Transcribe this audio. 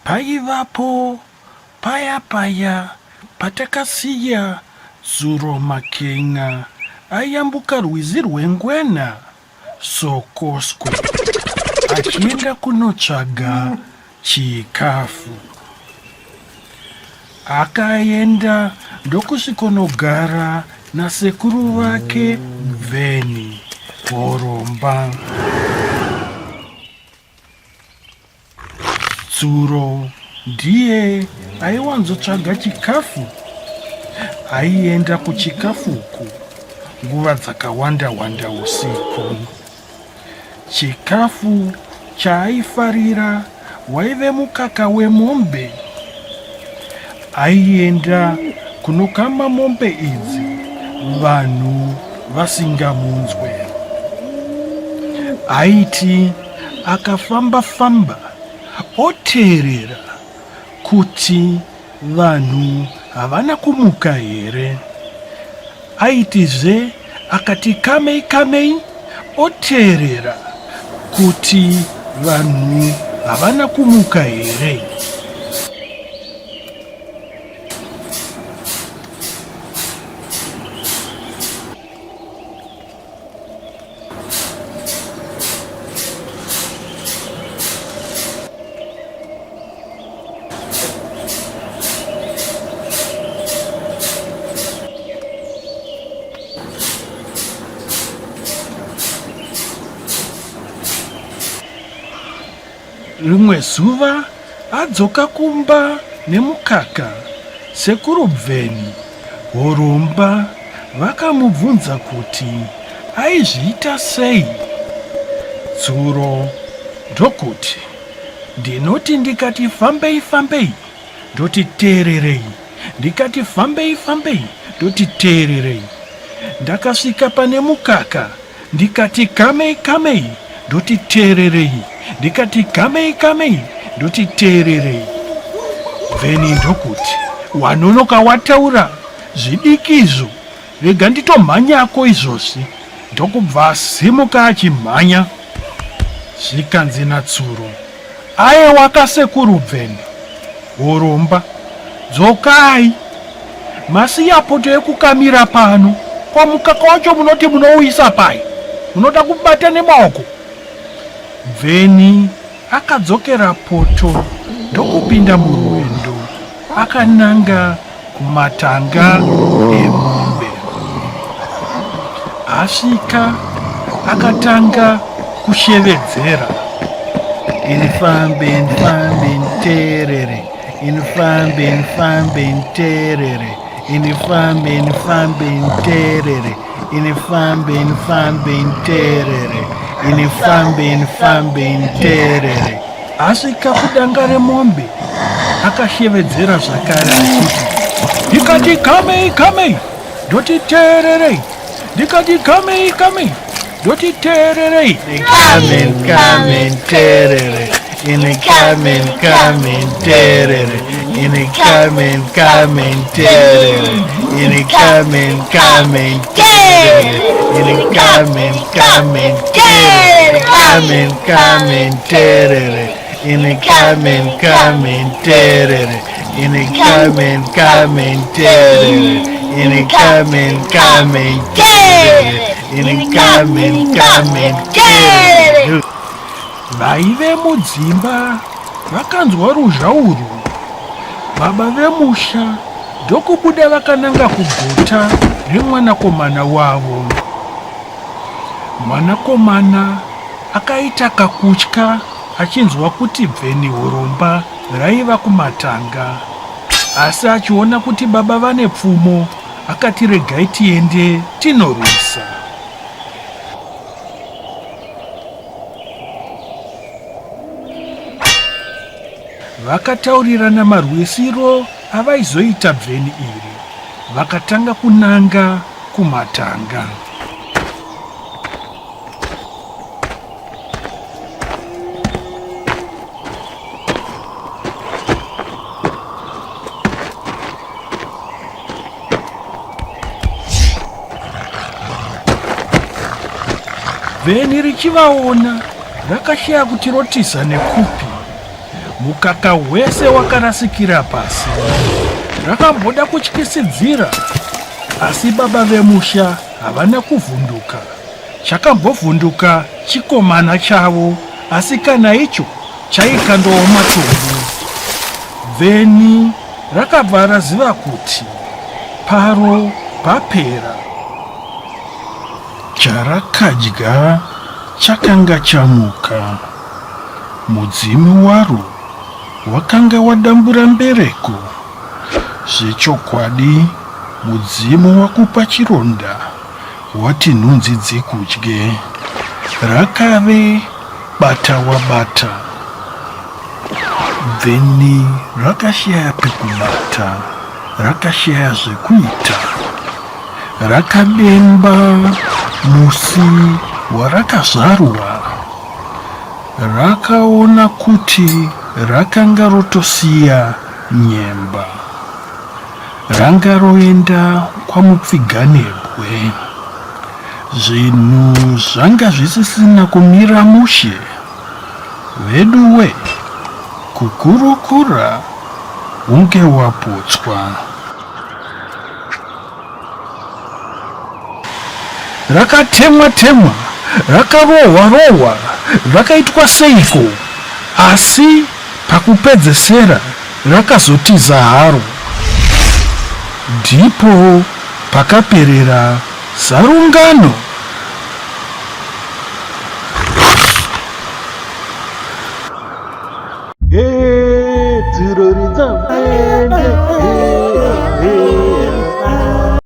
Paivapo paya paya patakasiya Tsuro Maken'A ayambuka rwizi rweNgano sokoswe achienda kunotsvaga chikafu. Akaenda ndokusvikonogara nasekuru vake Bveni Horomba. Tsuro ndiye aiwanzotsvaga chikafu. Aienda kuchikafuku nguva dzakawanda usiku. Chikafu chaaifarira waive mukaka wemombe. Aienda kunokama mombe idzi vanhu vasingamunzwe. Aiti akafamba oteerera kuti vanhu havana kumuka here. Aitizve akati kamei oteerera kuti vanhu havana kumuka here. Rimwe zuva adzoka kumba nemukaka, sekuru Bveni Horomba vakamubvunza kuti aizviita sei. Tsuro ndokuti, ndinoti ndikati fambei ndoti teererei, ndikati fambei ndoti teererei. Ndakasvika pane mukaka ndikati kamei ndoti teererei, ndikati kamei ndoti teererei. Bveni ndokuti, wanonoka wataura zvidikizvo, rega nditomhanyako izvozvi. Ndokubva asimuka achimhanya. Zvikanzi naTsuro, aiwa kasekuru Bveni Horomba, dzokai, masiya poto ekukamira pano. Kwa mukaka wacho munoti munouisa pai, munoda kubata nemaoko. Bveni akadzokera poto ndokupinda murwendo, akananga kumatanga emombe. Asvika akatanga kushevedzera. Inifambe nteerere, inifambe nteerere, inifambe nteerere, inifambe nteerere, inifambe nteerere. Asvika kudanga remombe akashevedzera zvakare achiti, ndikati kamei ndoti teererei, ndikati kamei ndoti teererei. Kamen teerere, inikamen teerere, inikamen teerere, inikamen teerere, inikamen teerere, kamen teerere, inikamen teerere, inikamen teerere, inikamen teerere, inikamen teerere. Vaive mudzimba vakanzwa ruzha urwu. Baba vemusha ndokubuda vakananga kugota remwanakomana wavo. Mwanakomana akaita kakutya achinzwa kuti Bveni Horomba raiva kumatanga, asi achiona kuti baba vane pfumo akati regai tiende tinorwisa. Vakataurirana marwisiro avaizoita Bveni iri, vakatanga kunanga kumatanga. Vheni richivaona rakashaya kuti rotiza nekupi. Mukaka wese wakarasikira pasi. Rakamboda kutyisidzira, asi baba vemusha havana kuvhunduka. Chakambovhunduka chikomana chavo, asi kana icho chaikandowo matombo. Vheni rakabva raziva kuti paro papera. Charakadya chakanga chamuka. Mudzimu waro wakanga wadambura mbereko. Zvechokwadi, mudzimu wakupa chironda wati nhunzi dzikudye. Rakave bata wabata. Vheni rakashaya pekubata, rakashaya zvekuita. Rakademba musi warakazvarwa. Rakaona kuti rakanga rotosiya nyemba. Ranga roenda kwamupfiganebwe. Zvinhu zvanga zvisisina kumira mushe. Veduwe, kukurukura hunge wapotswa. Rakatemwa-temwa, rakarohwa-rohwa, rakaitwa seiko, asi pakupedzesera rakazotiza haro. Ndipo pakaperera zarungano. Tsuro rinza maende,